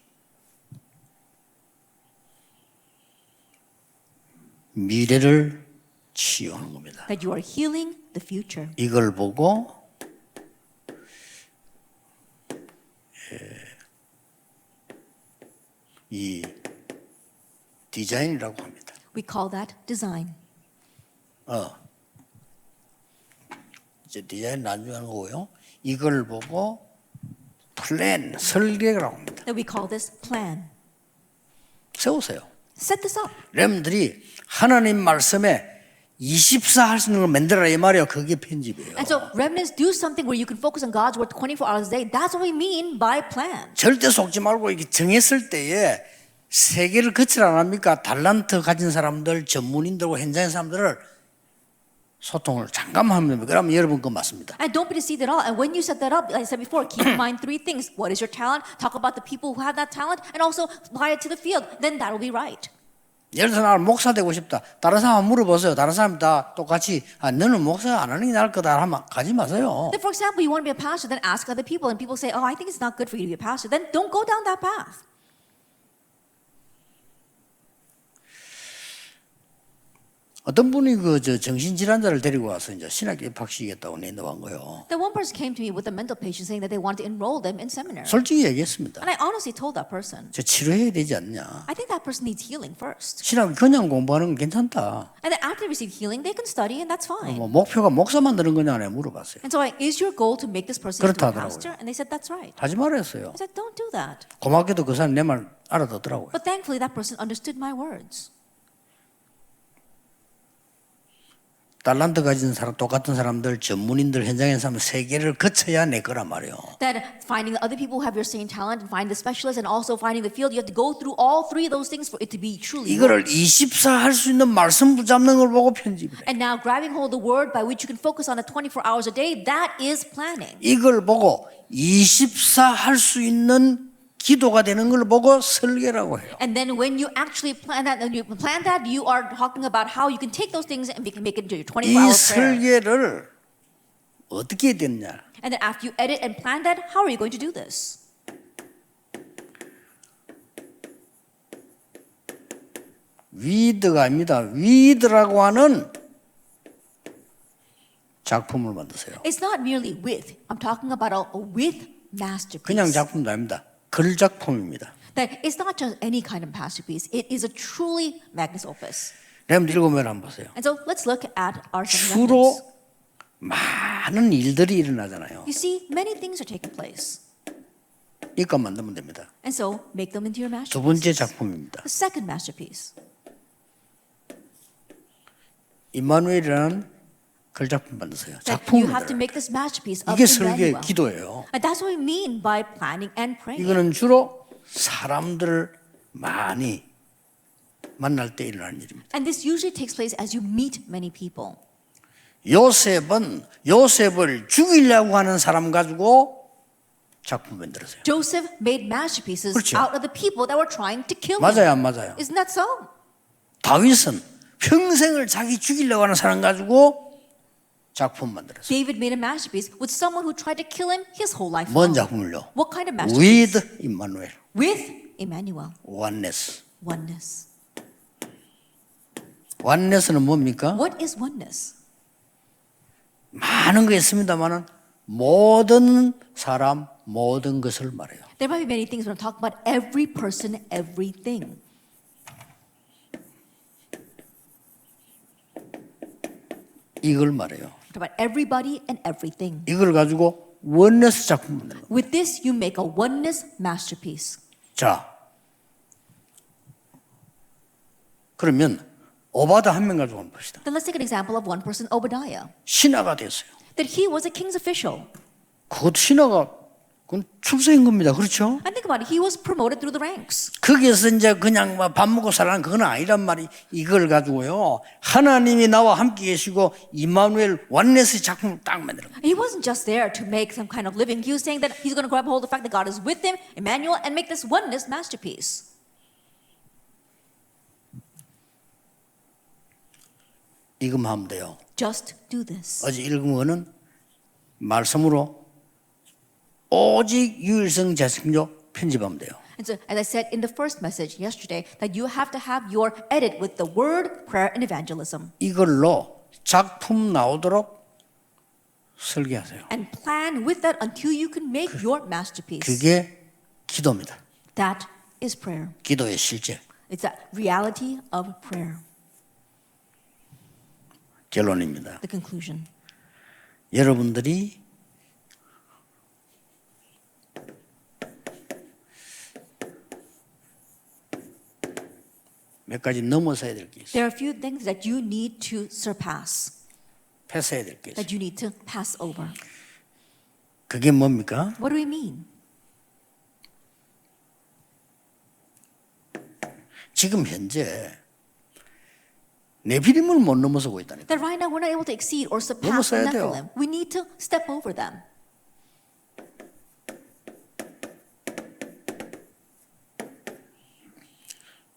미래를 치유하는 겁니다. That you are healing the future. 이걸 보고 이 디자인이라고 합니다. We call that design. 이제 디자인 나중에 하는 거고요. 이걸 보고 플랜, 설계라고 합니다. That we call this plan. 세우세요. Set this up. 여러분들이 하나님 말씀에 24 할 수 있는 걸 만들어라 이 말이에요. 그게 편집이에요. And so remnants do something where you can focus on God's word 24 hours a day. That's what we mean by plan. 절대 속지 말고 이렇게 정했을 때에 세계를 거칠 안 합니까? 달란트 가진 사람들, 전문인들과 현장의 사람들을 소통을 잠깐만 하면 됩니다. 그러면 여러분 건 맞습니다. And don't be deceived at all. And when you set that up, like I said before, keep in mind three things. What is your talent? Talk about the people who have that talent and also apply it to the field. Then that'll be right. 예를 들어서 나는 목사 되고 싶다. 다른 사람 물어보세요. 다른 사람 다 똑같이 너는 목사 안 하는 게 나을 거다 하면 가지 마세요. Then for example, you want to be a pastor, then ask other people. And people say, oh, I think it's not good for you to be a pastor. Then don't go down that path. 어떤 분이 저 정신질환자를 데리고 와서 이제 신학교 입학시키겠다고 내놓은 거예요. Then one person came to me with a mental patient saying that they wanted to enroll them in seminary. 솔직히 얘기했습니다. And I honestly told that person, 저 치료해야 되지 않냐. I think that person needs healing first. 신학교 그냥 공부하는 건 괜찮다. And then after they receive healing, they can study and that's fine. 뭐 목표가 목사 만드는 거냐 내 물어봤어요. And so is your goal to make this person into a 그렇다 pastor? And they said, that's right. 하지 말았어요. I said, don't do that. 고맙게도 그 사람 내 말 알아듣더라고요. But thankfully that person understood my words. 달란트 가진 사람, 똑같은 사람들, 전문인들, 현장에 사람 세 개를 거쳐야 내 거란 말이에요. That finding the other people who have your same talent and find the specialists and also finding the field, you have to go through all three of those things for it to be truly 이거를 yours. 24 할 수 있는 말씀 붙잡는 걸 보고 편집을 해. And now grabbing hold of the word by which you can focus on it 24 hours a day, that is planning. 이걸 보고 24 할 수 있는 기도가 되는 걸 보고 설계라고 해요. And then when you actually plan that, you are talking about how you can take those things and make it into your 24-hour 이 prayer. 설계를 어떻게 해야 되느냐. And then after you edit and plan that, how are you going to do this? 위드가 아닙니다. 위드라고 하는 작품을 만드세요. It's not merely with. I'm talking about a with masterpiece. 그냥 작품도 아닙니다. 글 작품입니다. That it's not just any kind of masterpiece. It is a truly magnus opus. 여러분들 읽으면 한번 보세요. And so let's look at our seven 주로 remnants. 많은 일들이 일어나잖아요. You see, many things are taking place. 이것 만들면 됩니다. And so make them into your 두 번째 masterpiece. 작품입니다. The second masterpiece. 임마누엘이라는 글 작품 만드세요. That 작품을 you have to 만들어요. make this masterpiece of 이게 설계 Emmanuel. 기도예요. And that's what we mean by planning and praying. 이거는 주로 사람들을 많이 만날 때 일어나는 일입니다. And this usually takes place as you meet many people. 요셉을 죽이려고 하는 사람 가지고 작품 만들었어요. Joseph made masterpieces 그렇죠. out of the people that were trying to kill him. 맞아요, 안 맞아요? Isn't that so? 다윗은 평생을 자기 죽이려고 하는 사람 가지고 작품 만들었어요. David made a masterpiece with someone who tried to kill him his whole life 뭔 long. 작품을요? What kind of masterpiece? With 임마누엘, With Emmanuel. oneness. Oneness. oneness는 뭡니까? What is oneness? 많은 거 있습니다만은 모든 사람, 모든 것을 말해요. There might be many things when I'm talking about every person, everything. 이걸 말해요. Talk about everybody and everything. 이걸 가지고 원네스 작품 만드는 거예요. With this, you make a oneness masterpiece. 자, 그러면 오바다 한 명 가지고 한번 봅시다. Then let's take an example of one person, Obadiah. 신하가 됐어요. That he was a king's official. 그것도 신하가 그건 출세인 겁니다. 그렇죠? And think about it, he was promoted through the ranks. 거기에서 이제 그냥 밥 먹고 살라는 그건 아니란 말이 이걸 가지고요. 하나님이 나와 함께 계시고 임마누엘 원네스 작품을 딱 만들어. He wasn't just there to make some kind of living. He was saying that he's going to grab hold of the fact that God is with him, Emmanuel, and make this oneness masterpiece. 이것만 하면 돼요. Just do this. 어제 읽은 거는 말씀으로 오직 유일성 재성조 편집하면 돼요. And And so, as I said in the first message yesterday, that you have to have your edit with the word, prayer, and evangelism. 이걸로 작품 나오도록 설계하세요. And plan with that until you can make your masterpiece. 그게 기도입니다. That is prayer. 기도의 실제. It's the reality of prayer. 결론입니다. The conclusion. 여러분들이 몇 가지 넘어서야 될 게 있어요. There are a few things that you need to surpass, 패스해야 될 게 있어요. that you need to pass over. 그게 뭡니까? What do we mean? 지금 현재 네피림을 못 넘어서고 있다니까. That right now we're not able to exceed or surpass the 넘어서야 돼요. Nephilim. We need to step over them.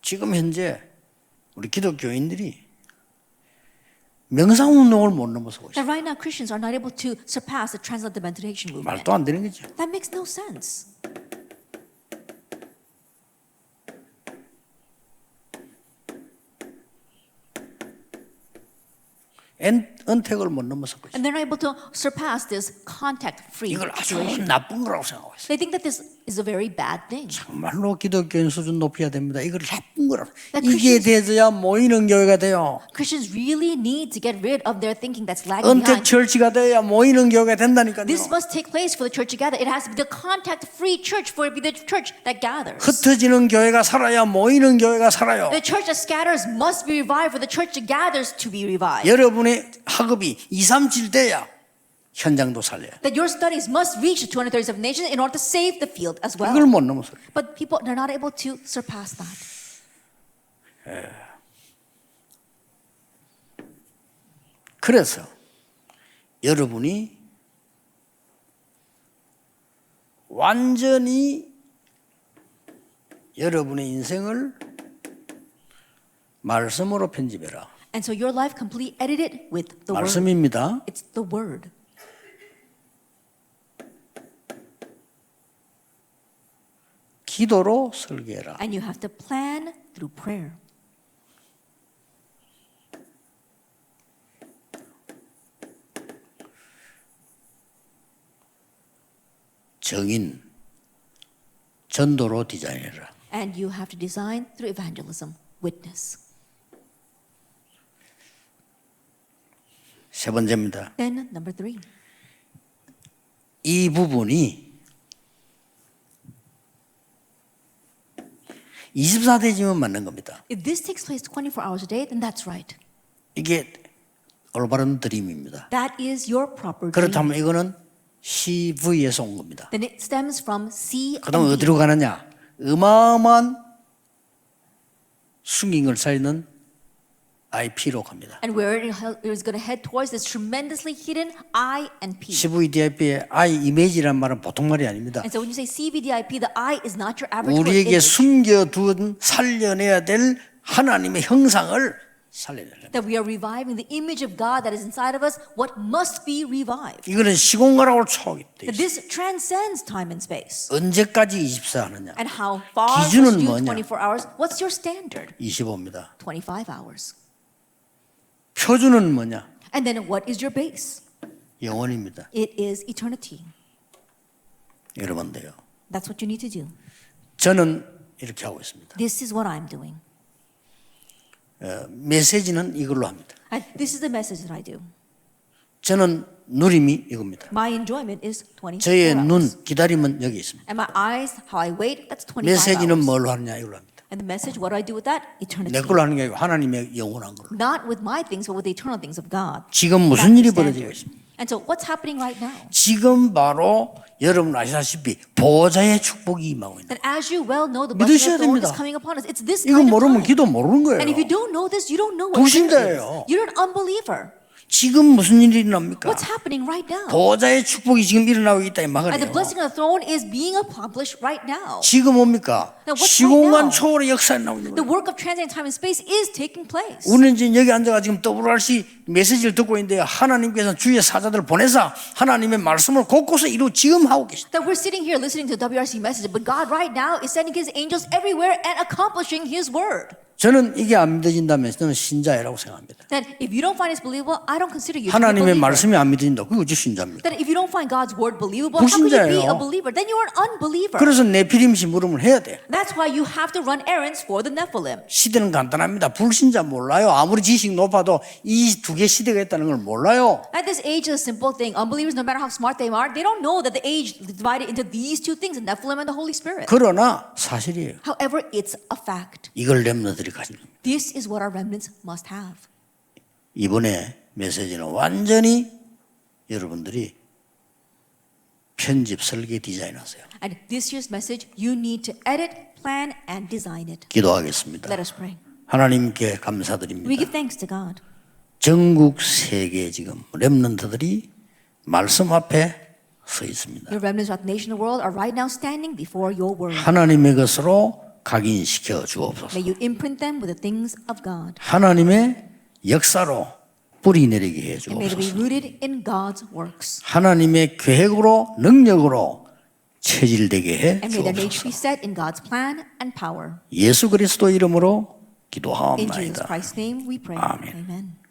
지금 현재 우리 기독교인들이 명상운동을 못 넘어서고 있어요. That right now Christians are not able to surpass the transcendental meditation movement. 말도 안 되는 거죠. That makes no sense. 언택을 못 넘어서고 있어요. And they're not able to surpass this contact-free 이걸 아주 situation. 나쁜 거라고 생각하고 있어요. They think that this is a very bad thing. 정말로 기독교인 수준 높여야 됩니다. 이걸 나쁜 거라고. That 이게 Christians- 돼서야 모이는 교회가 돼요. Christians really need to get rid of their thinking that's lagging 언택 behind. 철치가 돼야 모이는 교회가 된다니까요. This must take place for the church to gather. It has to be the contact-free church for it to be the church that gathers. 흩어지는 교회가 살아야 모이는 교회가 살아요. The church that scatters must be revived for the church that gathers to be revived. 여러분의 학업이 2, 3, 7 돼야 현장도 살려요. That your studies must reach the 237 nations in order to save the field as well. 이걸 못 넘어서요. But people, they're not able to surpass that. 그래서 여러분이 완전히 여러분의 인생을 말씀으로 편집해라. And so your life completely edited with the word. 말씀입니다. It's the word. 기도로 설계해라. And you have to plan through prayer. 정인, 전도로 디자인해라. And you have to design through evangelism, witness. 세 번째입니다. Then number 3. 이 부분이 24대지면 맞는 겁니다. If this takes place 24 hours a day, then that's right. 이게 올바른 드림입니다. That is your proper dream. 그렇다면 이거는 CV에서 온 겁니다. Then it stems from C 그다음 and D. 어디로 가느냐? 어마어마한 숨김을 살리는 IP로 갑니다. And where it is going to head towards this tremendously hidden I and P. CVDIP의 I 이미지란 말은 보통 말이 아닙니다. And so when you say CVDIP, the I is not your average word 우리에게 image. 숨겨둔 살려내야 될 하나님의 형상을 살려내야 됩니다. That we are reviving the image of God that is inside of us, what must be revived. 이거는 시공간하고 초월돼 That 있어요. this transcends time and space. 언제까지 24 하느냐? And how far 기준은 must you 뭐냐? 24 hours? What's your standard? 25입니다. 25 hours. 표준은 뭐냐? And then what is your base? 영원입니다. It is eternity. 여러분들요. That's what you need to do. 저는 이렇게 하고 있습니다. This is what I'm doing. 메시지는 이걸로 합니다. And this is the message that I do. 저는 누림이 이겁니다. My enjoyment is 24 저의 hours. 눈 기다림은 여기 있습니다. And my eyes, how I wait, that's 25 메시지는 hours. 뭘로 하느냐 이걸로 합니다. And the message, what do I do with that? Eternity. 내 걸로 하는 게 아니고 하나님의 영원한 걸로. Not with my things, but with the eternal things of God. 지금 무슨 That's 일이 the 벌어지고 standard. 있습니다. And so what's happening right now? 지금 바로 여러분 아시다시피 보호자의 축복이 임하고 있는. That as you well know, the blessing 믿으셔야 of the Lord is 됩니다. coming upon us. It's this 이거 kind of 모르면 time. 기도 모르는 거예요. And if you don't know this, you don't know what prayer 불신자예요. is. You're an unbeliever. 지금 무슨 일이 일어납니까? What's happening right now? 보좌의 축복이 지금 일어나고 있다 이 And the 말이에요. blessing of the throne is being accomplished right now. 지금 뭡니까? Now, what's 시공간 right now? 초월의 역사에 나오는 The 거예요. work of transcending time and space is taking place. 우리는 지금 여기 앉아가 지금 WRC 메시지를 듣고 있는데 하나님께서 주의 사자들을 보내사 하나님의 말씀을 곳곳에 이루 지금 하고 계시다. That we're sitting here listening to WRC message, but God right now is sending His angels everywhere and accomplishing His word. 저는 이게 안 믿어진다면 저는 신자라고 생각합니다. That if you don't find this believable, I don't consider you to be a 하나님의 believer. 말씀이 안 믿어진다. 그게 어째 신자입니까? That if you don't find God's word believable, how could you be a 불신자예요. believer? Then you are an unbeliever. 그래서 네피림 심부름을 해야 돼. That's why you have to run errands for the Nephilim. 시대는 간단합니다. 불신자 몰라요. 아무리 지식 높아도 이 두 개 시대가 있다는 걸 몰라요. At this age, is a simple thing. Unbelievers, no matter how smart they are, they don't know that the age is divided into these two things, the Nephilim and the Holy Spirit. 그러나 사실이에요. However, it's a fact. 이걸 렘너들이 가지고 있습니다. This is what our remnants must have. 이번에 메시지는 완전히 여러분들이 편집, 설계, 디자인하세요. And this year's message, you need to edit, plan, and design it. 기도하겠습니다. Let us pray. 하나님께 We 감사드립니다. give thanks to God. 전국 세계 지금 렘넌트들이 말씀 앞에 서 있습니다. Your remnants throughout the nation and the world are right now standing before your word. 하나님의 것으로 각인시켜 주옵소서. May you imprint them with the things of God. 하나님의 역사로 뿌리 내리게 해 And may they be 주옵소서. rooted in God's works. 하나님의 계획으로 능력으로 체질되게 해 And may their nature 주옵소서. be set in God's plan and power. 예수 그리스도 이름으로 In Jesus 기도하옵나이다. Christ's name we pray. Amen. Amen.